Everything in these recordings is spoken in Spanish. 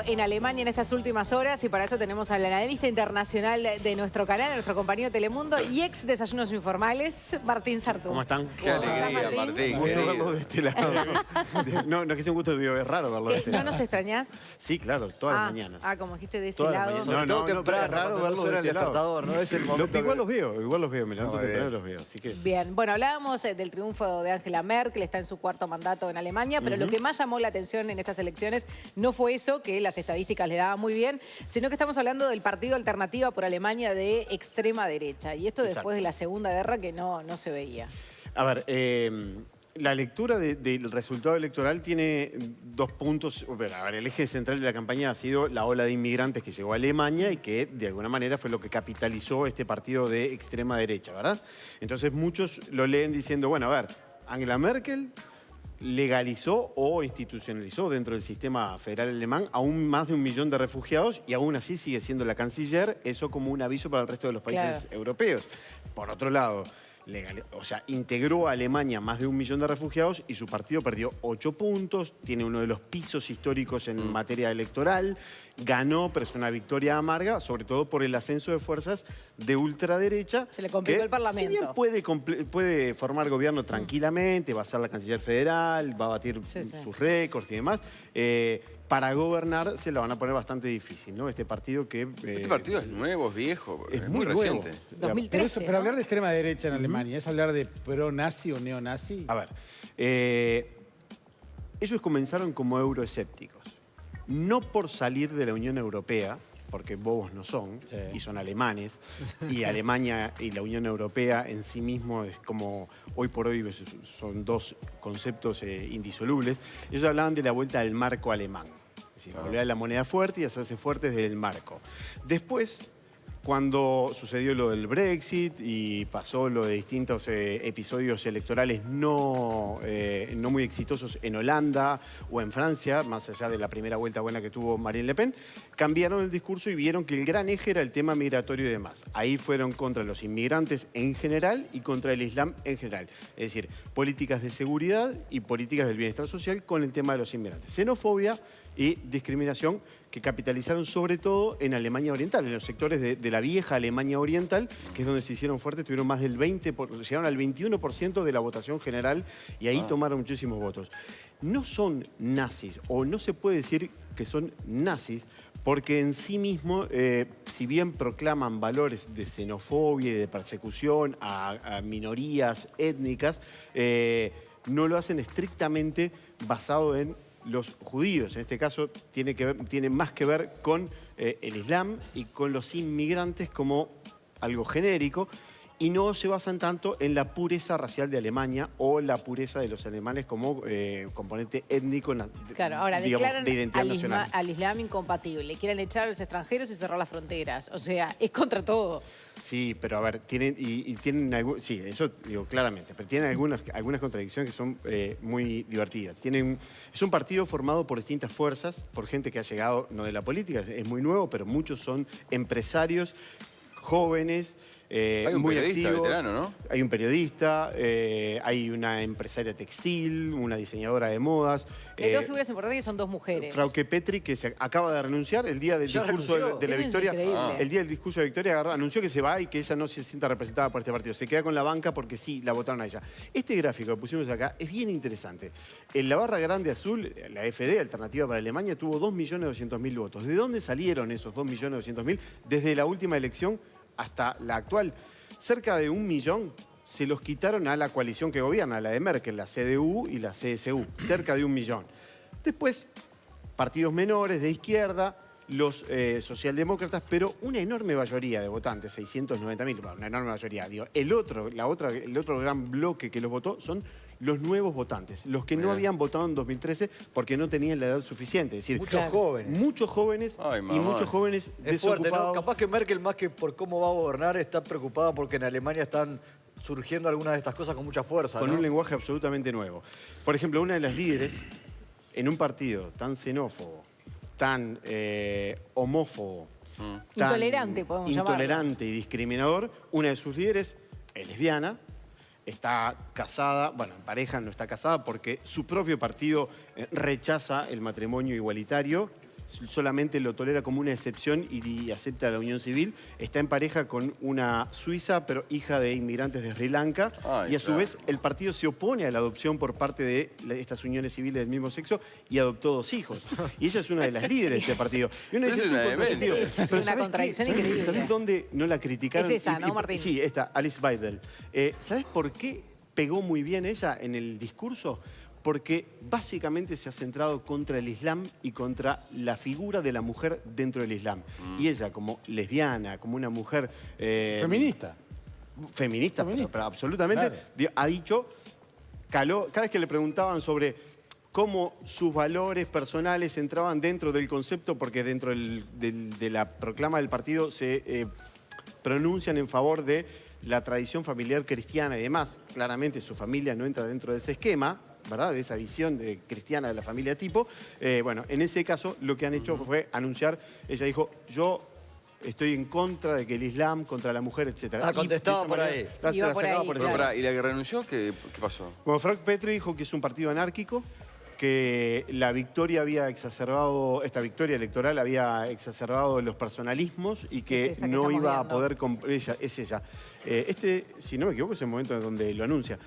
pasando en Alemania en estas últimas horas y para eso tenemos al analista internacional de nuestro canal, nuestro compañero Telemundo y ex Desayunos Informales, Martín Sartú. ¿Cómo están? Qué alegría, Martín. Un gusto verlo de este lado. No, es que sea un gusto, es raro verlo de este lado. ¿No nos extrañás? Sí, claro, todas las mañanas. Como dijiste de ese Todas las lado. mañanas. No, temprano, es raro verlo de este lado. No es el momento. Igual los veo, me levanto temprano y los veo. Así que... Bien, bueno, hablábamos del triunfo de Angela Merkel, está en su cuarto mandato en Alemania, pero lo que más llamó la atención en estas elecciones no fue eso, que las estadísticas le daban muy bien, sino que estamos hablando del partido Alternativa por Alemania de extrema derecha. Y esto después de la Segunda Guerra que no se veía. A ver, la lectura del resultado electoral tiene dos puntos. A ver, el eje central de la campaña ha sido la ola de inmigrantes que llegó a Alemania y que de alguna manera fue lo que capitalizó este partido de extrema derecha, ¿verdad? Entonces muchos lo leen diciendo, bueno, a ver, Angela Merkel legalizó o institucionalizó dentro del sistema federal alemán aún más de 1 millón de refugiados y aún así sigue siendo la canciller, eso como un aviso para el resto de los países europeos. Por otro lado, integró a Alemania más de 1 millón de refugiados y su partido perdió 8 puntos, tiene uno de los pisos históricos en materia electoral, ganó, pero es una victoria amarga, sobre todo por el ascenso de fuerzas de ultraderecha. Se le complicó el Parlamento. Si bien puede formar gobierno tranquilamente, va a ser la canciller federal, va a batir sus récords y demás, para gobernar se la van a poner bastante difícil, ¿no? Este partido que... este partido es nuevo, es viejo, es muy nuevo. reciente. 2013, pero hablar de extrema derecha en Alemania, ¿es hablar de pro-nazi o neonazi? A ver, ellos comenzaron como euroescépticos. No por salir de la Unión Europea, porque bobos no son, y son alemanes, y Alemania y la Unión Europea en sí mismo es como, hoy por hoy son dos conceptos indisolubles. Ellos hablaban de la vuelta al marco alemán, es decir, volver a la moneda fuerte y hacerse fuertes desde el marco. Después, cuando sucedió lo del Brexit y pasó lo de distintos episodios electorales no muy exitosos en Holanda o en Francia, más allá de la primera vuelta buena que tuvo Marine Le Pen, cambiaron el discurso y vieron que el gran eje era el tema migratorio y demás. Ahí fueron contra los inmigrantes en general y contra el Islam en general. Es decir, políticas de seguridad y políticas del bienestar social con el tema de los inmigrantes. Xenofobia y discriminación que capitalizaron sobre todo en Alemania Oriental, en los sectores de la vieja Alemania Oriental, que es donde se hicieron fuertes, tuvieron más del 20%, llegaron al 21% de la votación general y ahí tomaron muchísimos votos. No son nazis, o no se puede decir que son nazis, porque en sí mismo, si bien proclaman valores de xenofobia y de persecución a minorías étnicas, no lo hacen estrictamente basado en los judíos. En este caso tiene más que ver con el Islam y con los inmigrantes como algo genérico y no se basan tanto en la pureza racial de Alemania o la pureza de los alemanes como componente étnico de identidad nacional. Al Islam incompatible. Quieren echar a los extranjeros y cerrar las fronteras. O sea, es contra todo. Sí, pero a ver, tienen sí, eso digo claramente, pero tienen algunas contradicciones que son muy divertidas. Es un partido formado por distintas fuerzas, por gente que ha llegado, no de la política, es muy nuevo, pero muchos son empresarios jóvenes, hay un muy periodista activos. veterano, ¿no? Hay un periodista, hay una empresaria textil, una diseñadora de modas. Hay dos figuras importantes que son dos mujeres. Frauke Petry, que se acaba de renunciar el día del discurso de la victoria. El día del discurso de victoria anunció que se va y que ella no se sienta representada por este partido. Se queda con la banca porque sí, la votaron a ella. Este gráfico que pusimos acá es bien interesante. En la barra grande azul, la AfD, Alternativa para Alemania, tuvo 2.200.000 votos. ¿De dónde salieron esos 2.200.000? Desde la última elección hasta la actual, cerca de 1 millón se los quitaron a la coalición que gobierna, la de Merkel, la CDU y la CSU, cerca de 1 millón. Después, partidos menores de izquierda, los socialdemócratas, pero una enorme mayoría de votantes, 690.000, bueno, una enorme mayoría. Digo, el otro gran bloque que los votó son los nuevos votantes, los que no habían votado en 2013 porque no tenían la edad suficiente. Es decir, muchos jóvenes. Muchos jóvenes y muchos jóvenes es fuerte, desocupados. ¿no? Capaz que Merkel, más que por cómo va a gobernar, está preocupada porque en Alemania están surgiendo algunas de estas cosas con mucha fuerza. Con ¿no? un lenguaje absolutamente nuevo. Por ejemplo, una de las líderes, en un partido tan xenófobo, tan homófobo, tan intolerante, podemos llamarlo. Intolerante y discriminador, una de sus líderes es lesbiana, está casada, bueno, en pareja no está casada porque su propio partido rechaza el matrimonio igualitario, solamente lo tolera como una excepción y acepta la unión civil. Está en pareja con una suiza, pero hija de inmigrantes de Sri Lanka. Ay, Y a su vez, el partido se opone a la adopción por parte de estas uniones civiles del mismo sexo y adoptó 2 hijos. Y ella es una de las líderes de este partido. Y uno dice, Es una contradicción. demencia. Pero Una ¿sabés contradicción qué? increíble. ¿Sabés dónde no la criticaron? Es esa, ¿no, Martín? Sí, esta, Alice Weidel. ¿Sabés por qué pegó muy bien ella en el discurso? Porque básicamente se ha centrado contra el Islam y contra la figura de la mujer dentro del Islam. Y ella, como lesbiana, como una mujer... Feminista. Feminista, pero absolutamente, Claro. ha dicho, cada vez que le preguntaban sobre cómo sus valores personales entraban dentro del concepto, porque dentro de la proclama del partido se pronuncian en favor de la tradición familiar cristiana y demás. Claramente su familia no entra dentro de ese esquema, ¿verdad? De esa visión cristiana de la familia tipo. Bueno, en ese caso lo que han hecho fue anunciar, ella dijo, yo estoy en contra de que el Islam, contra la mujer, etc. Ah, contestaba por ahí. Iba por ahí, Pero claro. pará, ¿y la que renunció qué pasó? Bueno, Frank Petri dijo que es un partido anárquico, que la victoria había exacerbado, esta victoria electoral había exacerbado los personalismos y que Es esa que no estamos iba a viendo. poder... Es ella. Si no me equivoco, es el momento en donde lo anuncia.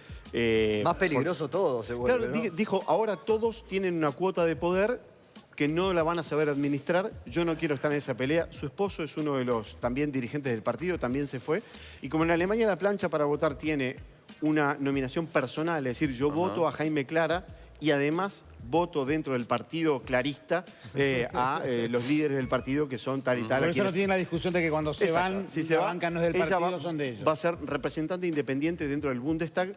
Más peligroso todo, se vuelve, Claro, ¿no? dijo, ahora todos tienen una cuota de poder que no la van a saber administrar. Yo no quiero estar en esa pelea. Su esposo es uno de los también dirigentes del partido, también se fue. Y como en Alemania la plancha para votar tiene una nominación personal, es decir, yo voto a Jaime Clara y además voto dentro del partido clarista a los líderes del partido que son tal y tal. Por a eso quienes- no tienen la discusión de que cuando se Exacto. van, Si se la va, banca no es del ella partido, son de ellos. Va a ser representante independiente dentro del Bundestag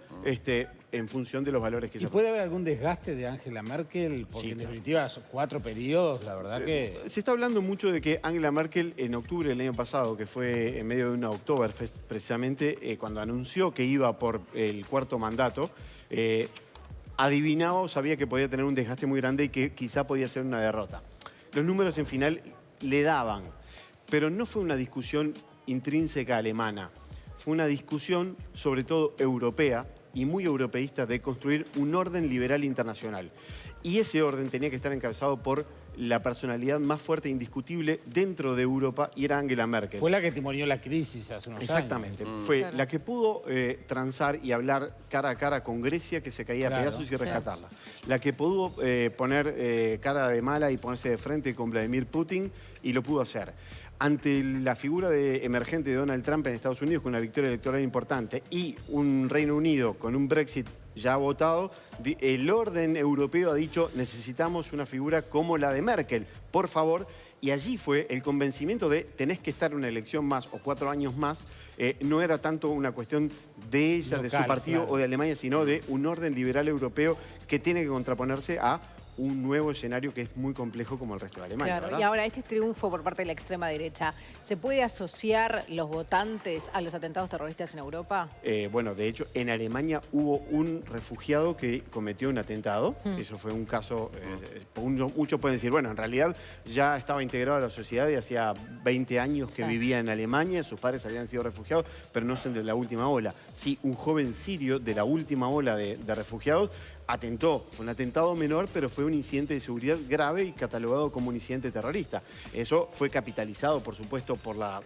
en función de los valores que ¿Y ella puede haber algún desgaste de Angela Merkel? Porque Sí, en claro. definitiva, 4 periodos, la verdad que... Se está hablando mucho de que Angela Merkel en octubre del año pasado, que fue en medio de una Oktoberfest precisamente, cuando anunció que iba por el 4º mandato, adivinaba o sabía que podía tener un desgaste muy grande y que quizá podía ser una derrota. Los números en final le daban, pero no fue una discusión intrínseca alemana, fue una discusión sobre todo europea y muy europeísta de construir un orden liberal internacional. Y ese orden tenía que estar encabezado por la personalidad más fuerte e indiscutible dentro de Europa y era Angela Merkel. Fue la que timonió la crisis hace unos Exactamente. años. Fue Claro. la que pudo transar y hablar cara a cara con Grecia, que se caía Claro. a pedazos, y rescatarla. La que pudo poner cara de mala y ponerse de frente con Vladimir Putin, y lo pudo hacer. Ante la figura emergente de Donald Trump en Estados Unidos, con una victoria electoral importante, y un Reino Unido con un Brexit ya votado, el orden europeo ha dicho, necesitamos una figura como la de Merkel, por favor. Y allí fue el convencimiento de tenés que estar una elección más o 4 años más. No era tanto una cuestión de ella, de su Local, partido claro. o de Alemania, sino de un orden liberal europeo que tiene que contraponerse a un nuevo escenario que es muy complejo como el resto de Alemania. Claro, ¿verdad? y ahora este triunfo por parte de la extrema derecha, ¿se puede asociar los votantes a los atentados terroristas en Europa? Bueno, de hecho, en Alemania hubo un refugiado que cometió un atentado. Eso fue un caso, muchos pueden decir, bueno, en realidad ya estaba integrado a la sociedad y hacía 20 años que Sí. vivía en Alemania, sus padres habían sido refugiados, pero no son de la última ola. Sí, un joven sirio de la última ola de refugiados atentó. Fue un atentado menor, pero fue un incidente de seguridad grave y catalogado como un incidente terrorista. Eso fue capitalizado, por supuesto, por la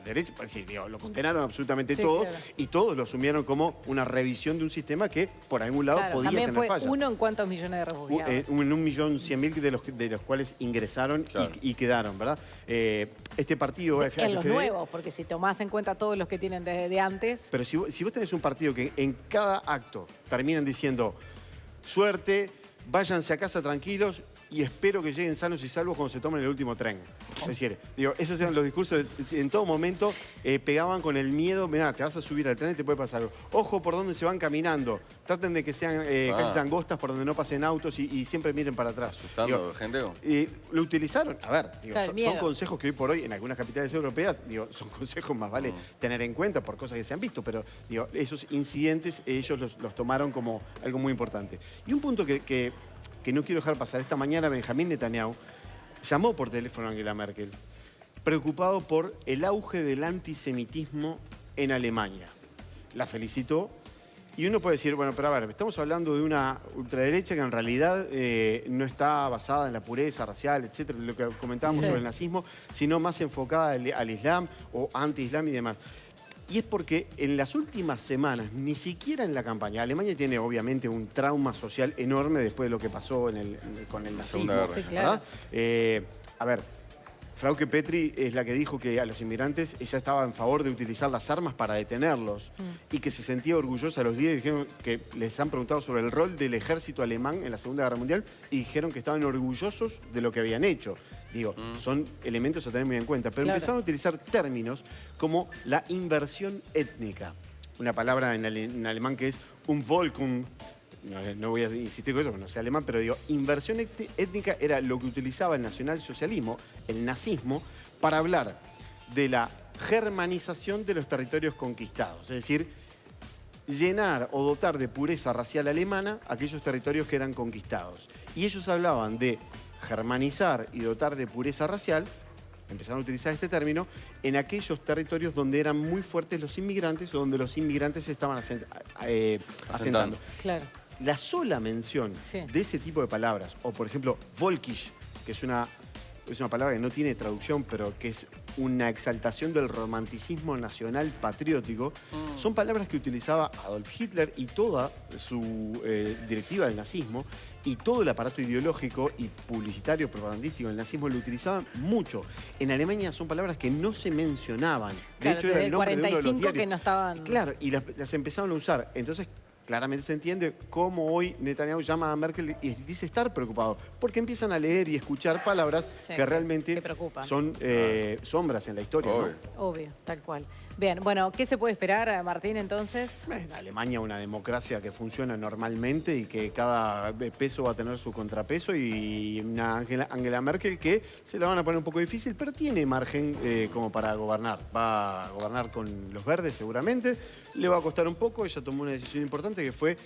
derecha. Es decir, digo, lo condenaron absolutamente Sí, todos, claro. y todos lo asumieron como una revisión de un sistema que por algún lado Claro, podía también tener fue fallas. uno en cuántos millones de refugiados. En 1.100.000 de los cuales ingresaron Claro. y quedaron, ¿verdad? Este partido, En los AfD, nuevos, porque si tomás en cuenta todos los que tienen desde antes, pero si vos tenés un partido que en cada acto terminan diciendo suerte, váyanse a casa tranquilos y espero que lleguen sanos y salvos cuando se tomen el último tren. Es decir, digo, esos eran los discursos, en todo momento pegaban con el miedo, mirá, te vas a subir al tren y te puede pasar algo. Ojo por dónde se van caminando, traten de que sean calles angostas por donde no pasen autos y siempre miren para atrás. ¿Asustando gente? Lo utilizaron, a ver, digo, Claro, son miedo. consejos que hoy por hoy en algunas capitales europeas, digo, son consejos más vale tener en cuenta por cosas que se han visto, pero digo, esos incidentes ellos los tomaron como algo muy importante. Y un punto que no quiero dejar pasar, esta mañana Benjamín Netanyahu llamó por teléfono a Angela Merkel, preocupado por el auge del antisemitismo en Alemania. La felicitó Y uno puede decir, bueno, pero a ver, estamos hablando de una ultraderecha que en realidad no está basada en la pureza racial, etcétera, lo que comentábamos sobre el nazismo, sino más enfocada al Islam o anti-Islam y demás. Y es porque en las últimas semanas, ni siquiera en la campaña, Alemania tiene obviamente un trauma social enorme después de lo que pasó con el nazismo. Sí, claro. A ver, Frauke Petry es la que dijo que a los inmigrantes ella estaba en favor de utilizar las armas para detenerlos y que se sentía orgullosa. A los días dijeron que les han preguntado sobre el rol del ejército alemán en la Segunda Guerra Mundial y dijeron que estaban orgullosos de lo que habían hecho. Digo, son elementos a tener muy en cuenta. Pero empezaron a utilizar términos como la inversión étnica. Una palabra en alemán que es Umvolkung. No voy a insistir con eso, porque no sé alemán, pero digo, inversión étnica era lo que utilizaba el nacionalsocialismo, el nazismo, para hablar de la germanización de los territorios conquistados. Es decir, llenar o dotar de pureza racial alemana aquellos territorios que eran conquistados. Y ellos hablaban de germanizar y dotar de pureza racial, empezaron a utilizar este término, en aquellos territorios donde eran muy fuertes los inmigrantes o donde los inmigrantes se estaban asentando. Claro. La sola mención de ese tipo de palabras, o por ejemplo, Volkisch, que es una palabra que no tiene traducción, pero que es una exaltación del romanticismo nacional patriótico, son palabras que utilizaba Adolf Hitler y toda su directiva del nazismo, y todo el aparato ideológico y publicitario, propagandístico del nazismo lo utilizaban mucho. En Alemania son palabras que no se mencionaban. De hecho, era el nombre de uno de los diarios. que no estaban... Claro, y las empezaron a usar. Entonces, claramente se entiende cómo hoy Netanyahu llama a Merkel y dice estar preocupado, porque empiezan a leer y escuchar palabras que realmente son sombras en la historia. Obvio. ¿no? Obvio, tal cual. Bien, bueno, ¿qué se puede esperar, Martín, entonces? En Alemania una democracia que funciona normalmente y que cada peso va a tener su contrapeso, y una Angela Merkel que se la van a poner un poco difícil, pero tiene margen como para gobernar. Va a gobernar con los verdes seguramente, le va a costar un poco. Ella tomó una decisión importante que fue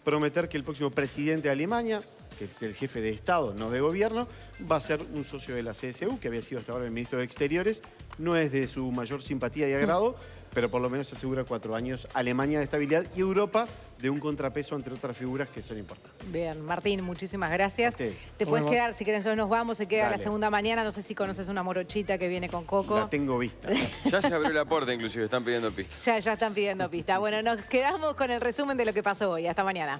prometer que el próximo presidente de Alemania, que es el jefe de Estado, no de gobierno, va a ser un socio de la CSU, que había sido hasta ahora el ministro de Exteriores. No es de su mayor simpatía y agrado, pero por lo menos asegura 4 años Alemania de estabilidad y Europa de un contrapeso entre otras figuras que son importantes. Bien, Martín, muchísimas gracias. Ustedes. Te puedes quedar, si querés, nosotros nos vamos, se queda Dale. la segunda mañana. No sé si conoces una morochita que viene con coco. La tengo vista. Ya se abrió la puerta, inclusive, están pidiendo pistas. Ya están pidiendo pista. Bueno, nos quedamos con el resumen de lo que pasó hoy. Hasta mañana.